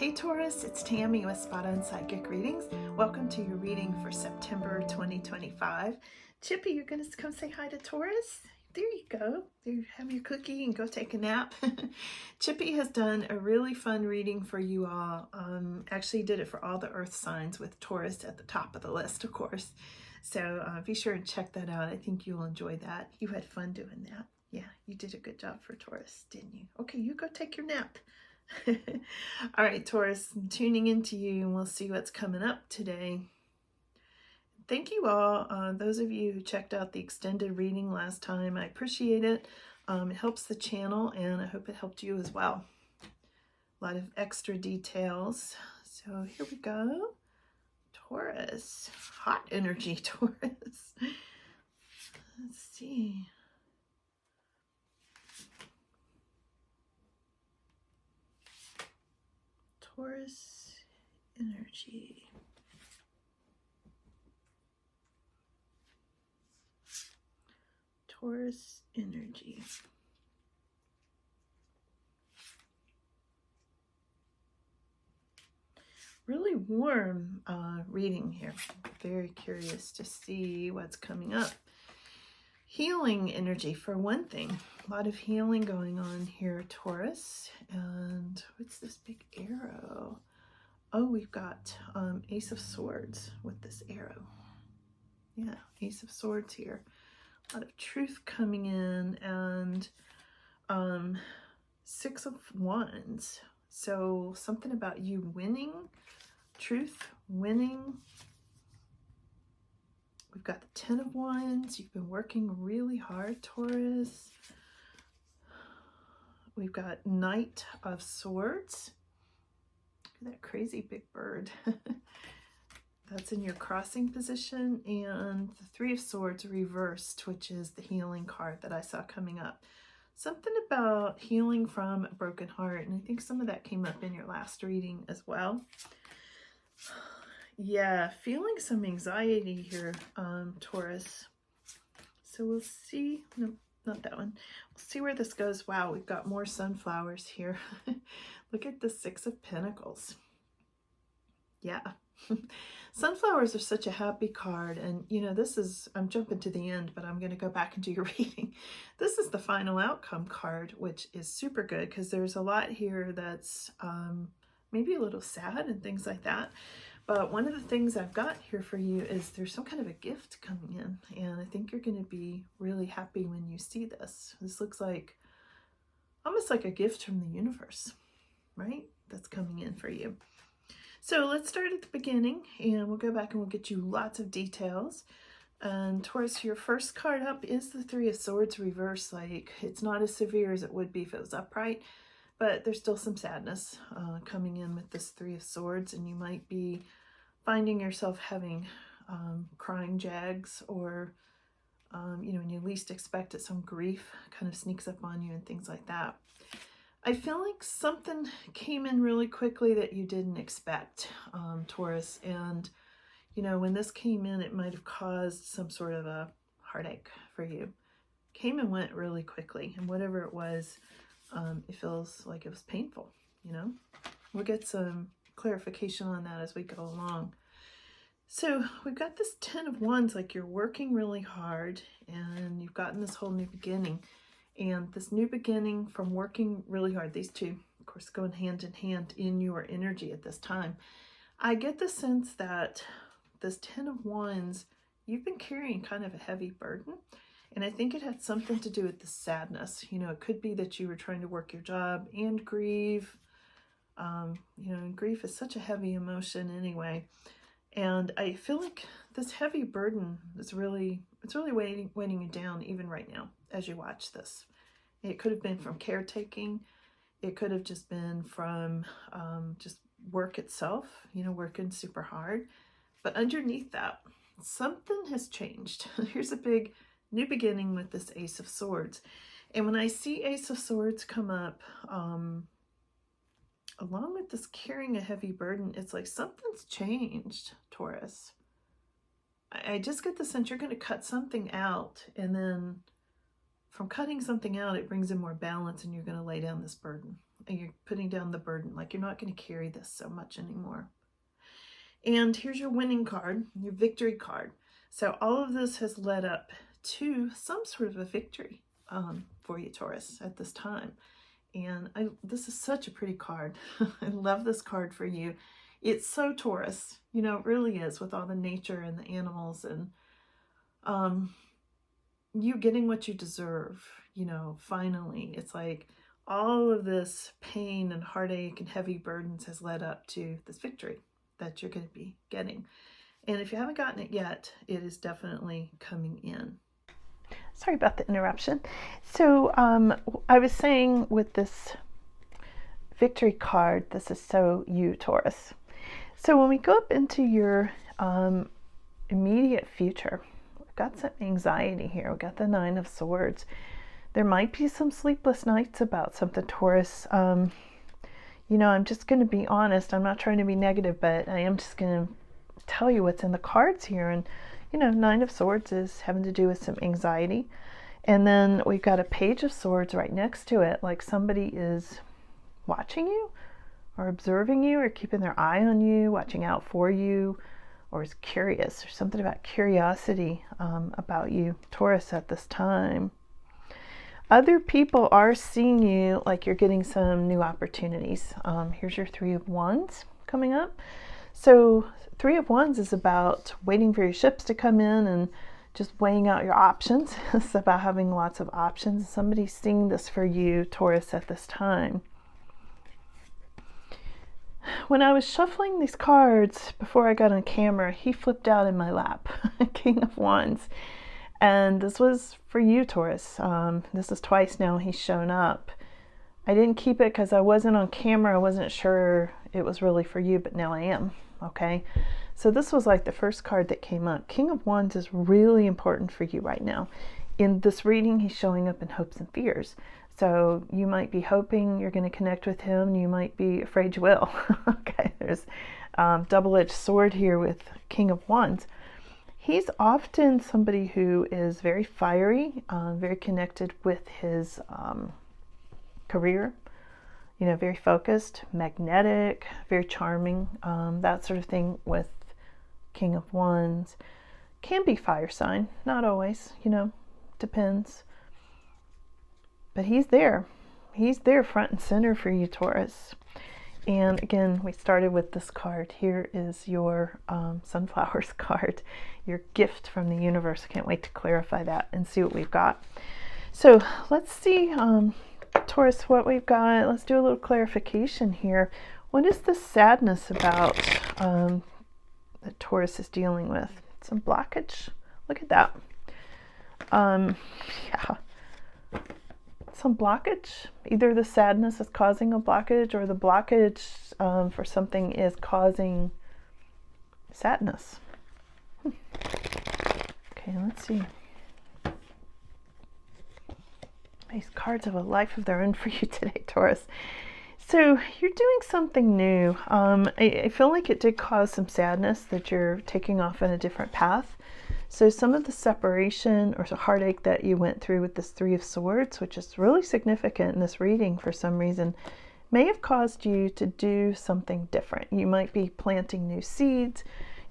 Hey Taurus, it's Tammy with SpotOnPsyReadings. Welcome to your reading for September 2025. Chippy, you're going to come say hi to Taurus? There you go. There, have your cookie and go take a nap. Chippy has done a really fun reading for you all. Actually did it for all the earth signs with Taurus at the top of the list, of course. So be sure and check that out. I think you'll enjoy that. You had fun doing that. Yeah, you did a good job for Taurus, didn't you? Okay, you go take your nap. All right, Taurus, I'm tuning into you and we'll see what's coming up today. Thank you all, those of you who checked out the extended reading last time. I appreciate it. It helps the channel and I hope it helped you as well. A lot of extra details. So here we go. Taurus, hot energy, Taurus. Let's see. Taurus energy. Taurus energy. Really warm reading here. Very curious to see what's coming up. Healing energy for one thing. A lot of healing going on here, Taurus. And what's this big arrow? Oh, we've got Ace of Swords with this arrow. Yeah, Ace of Swords here. A lot of truth coming in and Six of Wands. So something about you winning, truth, winning. We've got the Ten of Wands. You've been working really hard, Taurus. We've got Knight of Swords. Look at that crazy big bird. That's in your crossing position. And the Three of Swords reversed, which is the healing card that I saw coming up. Something about healing from a broken heart. And I think some of that came up in your last reading as well. Yeah, feeling some anxiety here, Taurus. So we'll see. No, not that one. We'll see where this goes. Wow, we've got more sunflowers here. Look at the Six of Pentacles. Yeah. Sunflowers are such a happy card. And, you know, this is, I'm jumping to the end, but I'm going to go back and do your reading. This is the final outcome card, which is super good because there's a lot here that's maybe a little sad and things like that. But one of the things I've got here for you is there's some kind of a gift coming in. And I think you're going to be really happy when you see this. This looks like almost like a gift from the universe, right? That's coming in for you. So let's start at the beginning and we'll go back and we'll get you lots of details. And Taurus, your first card up is the Three of Swords reversed. Like, it's not as severe as it would be if it was upright. But there's still some sadness coming in with this Three of Swords, and you might be finding yourself having crying jags, or you know, when you least expect it, some grief kind of sneaks up on you and things like that. I feel like something came in really quickly that you didn't expect, Taurus, and you know, when this came in, it might have caused some sort of a heartache for you. Came and went really quickly, and whatever it was, it feels like it was painful, you know. We'll get some clarification on that as we go along. So we've got this Ten of Wands, like you're working really hard and you've gotten this whole new beginning. And this new beginning from working really hard, these two, of course, going hand in hand in your energy at this time. I get the sense that this Ten of Wands, you've been carrying kind of a heavy burden. And I think it had something to do with the sadness. You know, it could be that you were trying to work your job and grieve. You know, and grief is such a heavy emotion anyway. And I feel like this heavy burden is really, it's really weighing you down even right now as you watch this. It could have been from caretaking. It could have just been from just work itself, you know, working super hard. But underneath that, something has changed. Here's a big new beginning with this Ace of Swords. And when I see Ace of Swords come up, along with this carrying a heavy burden, it's like something's changed, Taurus. I just get the sense you're going to cut something out, and then from cutting something out, it brings in more balance and you're going to lay down this burden. and you're putting down the burden, like you're not going to carry this so much anymore. And here's your winning card, your victory card. So all of this has led up to some sort of a victory for you, Taurus, at this time. And this is such a pretty card. I love this card for you. It's so Taurus, you know, it really is, with all the nature and the animals, and you getting what you deserve, you know, finally. It's like all of this pain and heartache and heavy burdens has led up to this victory that you're going to be getting. And if you haven't gotten it yet, it is definitely coming in. Sorry about the interruption. So I was saying with this victory card, this is so you, Taurus. So when we go up into your immediate future, we've got some anxiety here. We've got the Nine of Swords. There might be some sleepless nights about something, Taurus. You know, I'm just going to be honest. I'm not trying to be negative, but I am just going to tell you what's in the cards here. And, you know, Nine of Swords is having to do with some anxiety. And then we've got a Page of Swords right next to it, like somebody is watching you or observing you or keeping their eye on you, watching out for you, or is curious. There's something about curiosity about you, Taurus, at this time. Other people are seeing you like you're getting some new opportunities. Here's your Three of Wands coming up. So Three of Wands is about waiting for your ships to come in and just weighing out your options. It's about having lots of options. Somebody's seeing this for you, Taurus, at this time. When I was shuffling these cards before I got on camera, he flipped out in my lap, King of Wands. And this was for you, Taurus. This is twice now he's shown up. I didn't keep it because I wasn't on camera. I wasn't sure it was really for you, but now I am, okay? So this was like the first card that came up. King of Wands is really important for you right now. In this reading, he's showing up in hopes and fears. So you might be hoping you're going to connect with him. You might be afraid you will. Okay, there's double-edged sword here with King of Wands. He's often somebody who is very fiery, very connected with his career, you know, very focused, magnetic, very charming, that sort of thing with King of Wands. Can be fire sign, not always, you know, depends. But he's there. He's there front and center for you, Taurus. And again, we started with this card. Here is your sunflowers card, your gift from the universe. I can't wait to clarify that and see what we've got. So let's see, Taurus, what we've got. Let's do a little clarification here. What is the sadness about that Taurus is dealing with? Some blockage. Look at that. Yeah. Some blockage. Either the sadness is causing a blockage, or the blockage for something is causing sadness. Okay, let's see. These cards have a life of their own for you today, Taurus. So you're doing something new. I feel like it did cause some sadness that you're taking off in a different path. So some of the separation or the heartache that you went through with this Three of Swords, which is really significant in this reading for some reason, may have caused you to do something different. You might be planting new seeds.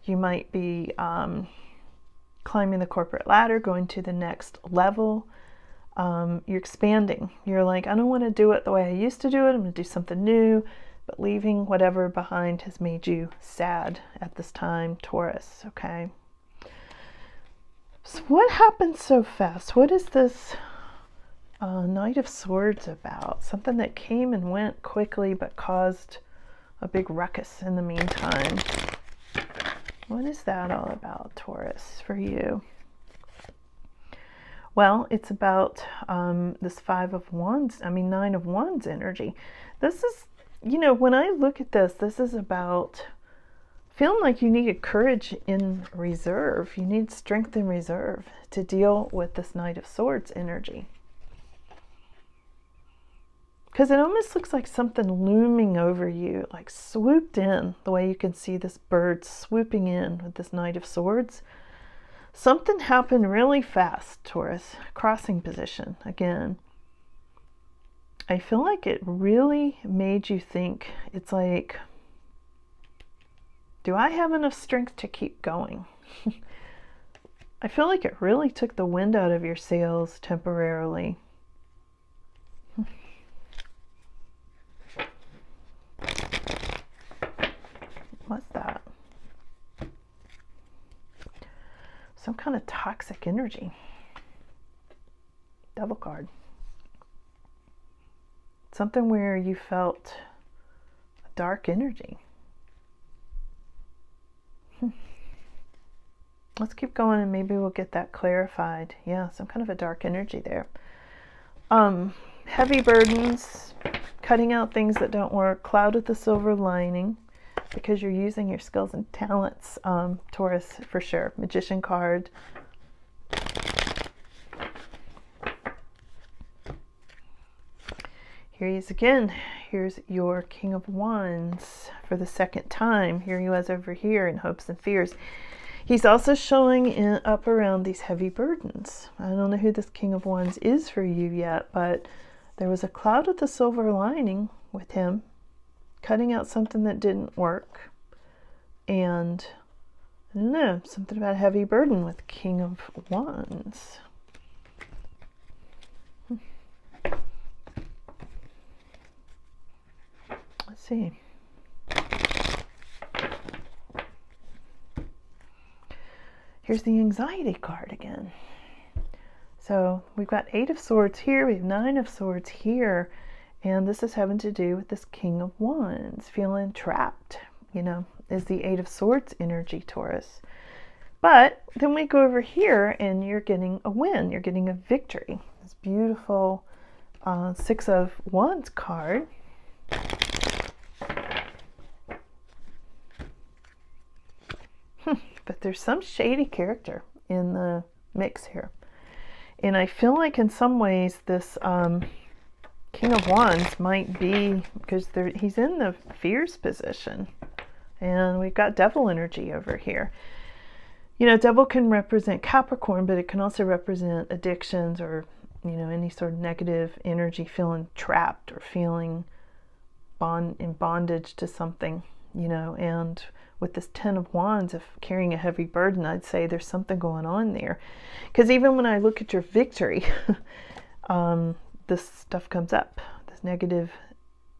You might be climbing the corporate ladder, going to the next level. You're expanding. You're like, I don't want to do it the way I used to do it. I'm going to do something new. But leaving whatever behind has made you sad at this time, Taurus, okay? So what happened so fast? What is this Knight of Swords about? Something that came and went quickly but caused a big ruckus in the meantime. What is that all about, Taurus, for you? Well, it's about this Nine of Wands energy. This is, you know, when I look at this, this is about feeling like you needed courage in reserve. You need strength in reserve to deal with this Knight of Swords energy. Because it almost looks like something looming over you, like swooped in, the way you can see this bird swooping in with this Knight of Swords. Something happened really fast, Taurus. Crossing position again. I feel like it really made you think. It's like, do I have enough strength to keep going? I feel like it really took the wind out of your sails temporarily. What's that? Some kind of toxic energy. Devil card. Something where you felt a dark energy. Let's keep going and maybe we'll get that clarified. Yeah, some kind of a dark energy there. Heavy burdens, cutting out things that don't work, cloud with the silver lining, because you're using your skills and talents, Taurus, for sure. Magician card. Here he is again. Here's your King of Wands for the second time. Here he was over here in hopes and fears. He's also showing up around these heavy burdens. I don't know who this King of Wands is for you yet, but there was a cloud with a silver lining with him, cutting out something that didn't work. And I don't know, something about a heavy burden with King of Wands. Let's see. Here's the anxiety card again. So we've got 8 of Swords here, we have 9 of Swords here, and this is having to do with this King of Wands, feeling trapped, you know, is the 8 of Swords energy, Taurus. But then we go over here and you're getting a win, you're getting a victory. This beautiful 6 of Wands card. But there's some shady character in the mix here. And I feel like in some ways this King of Wands might be, because he's in the fears position. And we've got devil energy over here. You know, devil can represent Capricorn, but it can also represent addictions or, you know, any sort of negative energy, feeling trapped or feeling in bondage to something, you know. And with this 10 of Wands, of carrying a heavy burden, I'd say there's something going on there. Because even when I look at your victory, this stuff comes up. This negative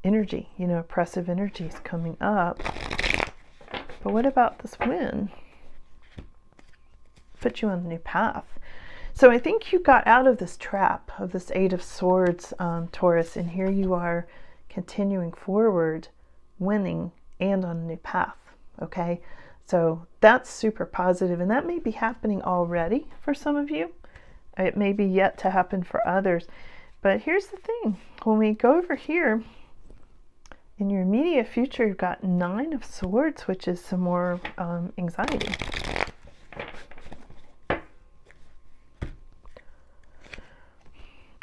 energy, you know, oppressive energy is coming up. But what about this win? Put you on a new path. So I think you got out of this trap of this 8 of Swords, Taurus, and here you are continuing forward, winning, and on a new path. Okay, so that's super positive, and that may be happening already for some of you. It may be yet to happen for others. But here's the thing. When we go over here, in your immediate future, you've got 9 of Swords, which is some more anxiety.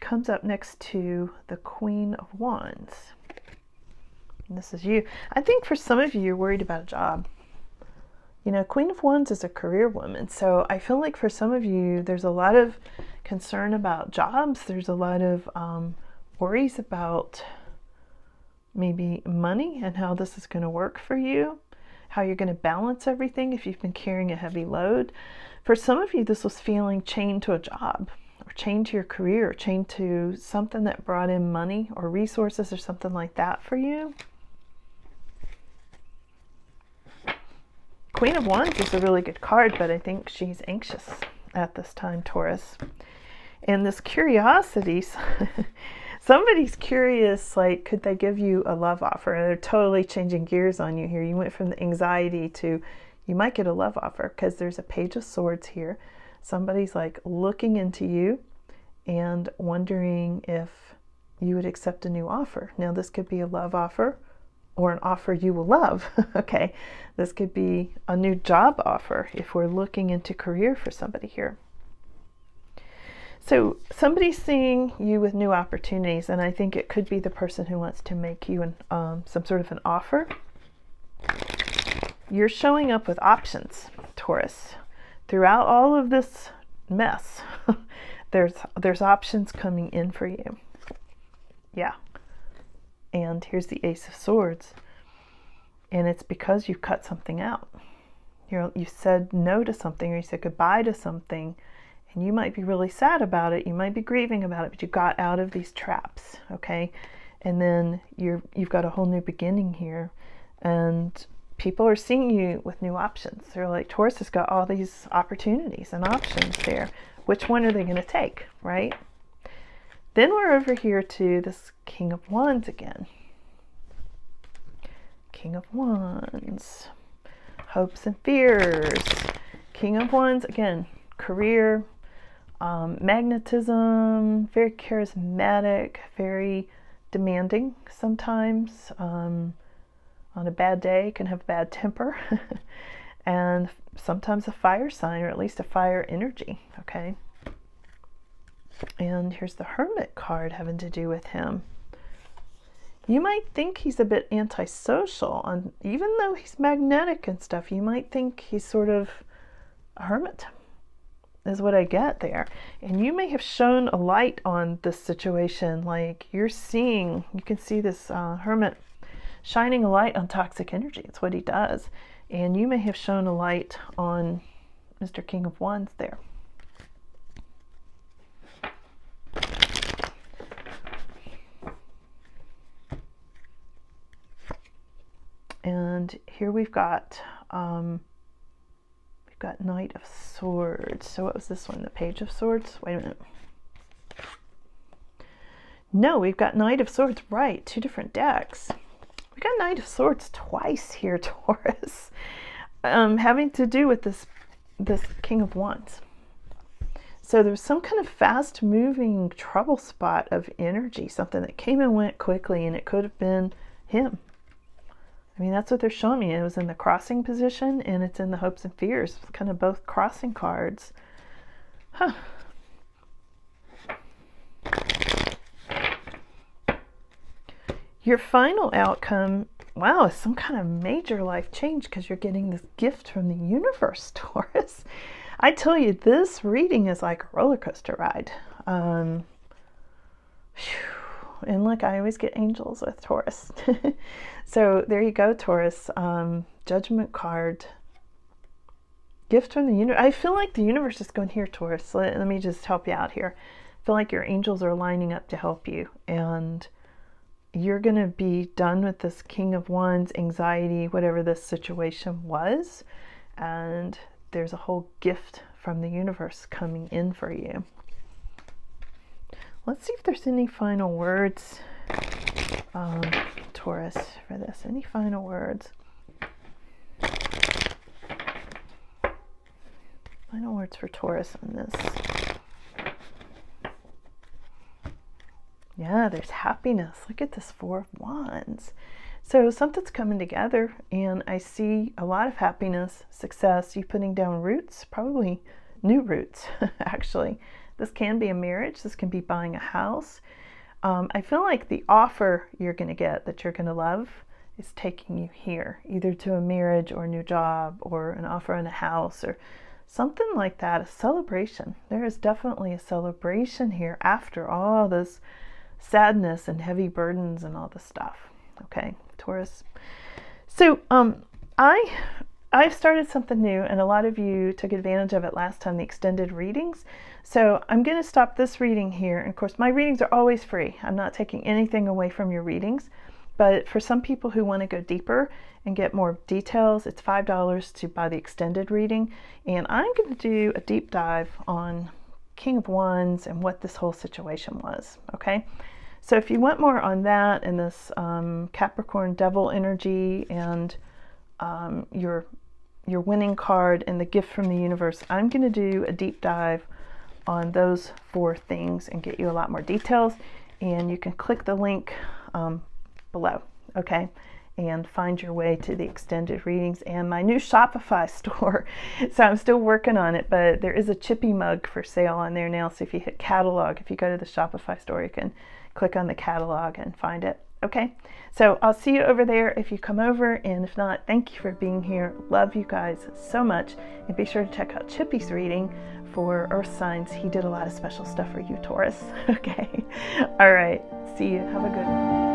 Comes up next to the Queen of Wands. And this is you. I think for some of you, you're worried about a job. You know, Queen of Wands is a career woman. So I feel like for some of you, there's a lot of concern about jobs. There's a lot of worries about maybe money and how this is going to work for you, how you're going to balance everything if you've been carrying a heavy load. For some of you, this was feeling chained to a job, or chained to your career, or chained to something that brought in money or resources or something like that for you. Queen of Wands is a really good card, but I think she's anxious at this time, Taurus. And this curiosity, somebody's curious, like, could they give you a love offer? They're totally changing gears on you here. You went from the anxiety to, you might get a love offer, because there's a Page of Swords here. Somebody's like looking into you and wondering if you would accept a new offer. Now, this could be a love offer or an offer you will love. Okay, this could be a new job offer if we're looking into career for somebody here. So somebody's seeing you with new opportunities, and I think it could be the person who wants to make you some sort of an offer. You're showing up with options, Taurus. Throughout all of this mess, there's options coming in for you. Yeah, And here's the Ace of Swords. And it's because you've cut something out. You said no to something, or you said goodbye to something, and you might be really sad about it. You might be grieving about it, but you got out of these traps, okay? And then you've got a whole new beginning here, and people are seeing you with new options. They're like, Taurus has got all these opportunities and options there. Which one are they going to take, right? Then we're over here to this King of Wands again. King of Wands. Hopes and fears. King of Wands, again, career, magnetism, very charismatic, very demanding sometimes. On a bad day, can have bad temper. And sometimes a fire sign, or at least a fire energy, okay? And here's the Hermit card having to do with him. You might think he's a bit antisocial, even though he's magnetic and stuff. You might think he's sort of a hermit, is what I get there. And you may have shone a light on this situation, like you can see this hermit shining a light on toxic energy. It's what he does. And you may have shone a light on Mr. King of Wands there. And here we've got Knight of Swords. So what was this one? The Page of Swords? Wait a minute. No, we've got Knight of Swords. Right, two different decks. We got Knight of Swords twice here, Taurus. Having to do with this King of Wands. So there's some kind of fast-moving trouble spot of energy, something that came and went quickly, and it could have been him. I mean, that's what they're showing me. It was in the crossing position, and it's in the hopes and fears. It's kind of both crossing cards. Huh. Your final outcome, wow, is some kind of major life change, because you're getting this gift from the universe, Taurus. I tell you, this reading is like a roller coaster ride. And look, I always get angels with Taurus. So there you go, Taurus. Judgment card. Gift from the universe. I feel like the universe is going, here, Taurus. Let me just help you out here. I feel like your angels are lining up to help you. And you're going to be done with this King of Wands, anxiety, whatever this situation was. And there's a whole gift from the universe coming in for you. Let's see if there's any final words, Taurus, for this. Any final words? Final words for Taurus on this. Yeah, there's happiness. Look at this Four of Wands. So something's coming together, and I see a lot of happiness, success, you putting down roots, probably new roots, actually. This can be a marriage. This can be buying a house. I feel like the offer you're going to get that you're going to love is taking you here, either to a marriage or a new job or an offer on a house or something like that, a celebration. There is definitely a celebration here after all this sadness and heavy burdens and all this stuff. Okay, Taurus. So I've started something new, and a lot of you took advantage of it last time, the extended readings. So I'm going to stop this reading here. And of course, my readings are always free. I'm not taking anything away from your readings. But for some people who want to go deeper and get more details, it's $5 to buy the extended reading. And I'm going to do a deep dive on King of Wands and what this whole situation was. Okay. So if you want more on that and this Capricorn devil energy and your winning card and the gift from the universe, I'm going to do a deep dive on those 4 things and get you a lot more details. And you can click the link below, okay, and find your way to the extended readings and my new Shopify store. So I'm still working on it, but there is a Chippy mug for sale on there now. So if you hit catalog, if you go to the Shopify store, you can click on the catalog and find it. Okay, so I'll see you over there if you come over, and if not, thank you for being here. Love you guys so much, and be sure to check out Chippy's reading for Earth signs. He did a lot of special stuff for you, Taurus. Okay, all right, see you. Have a good one.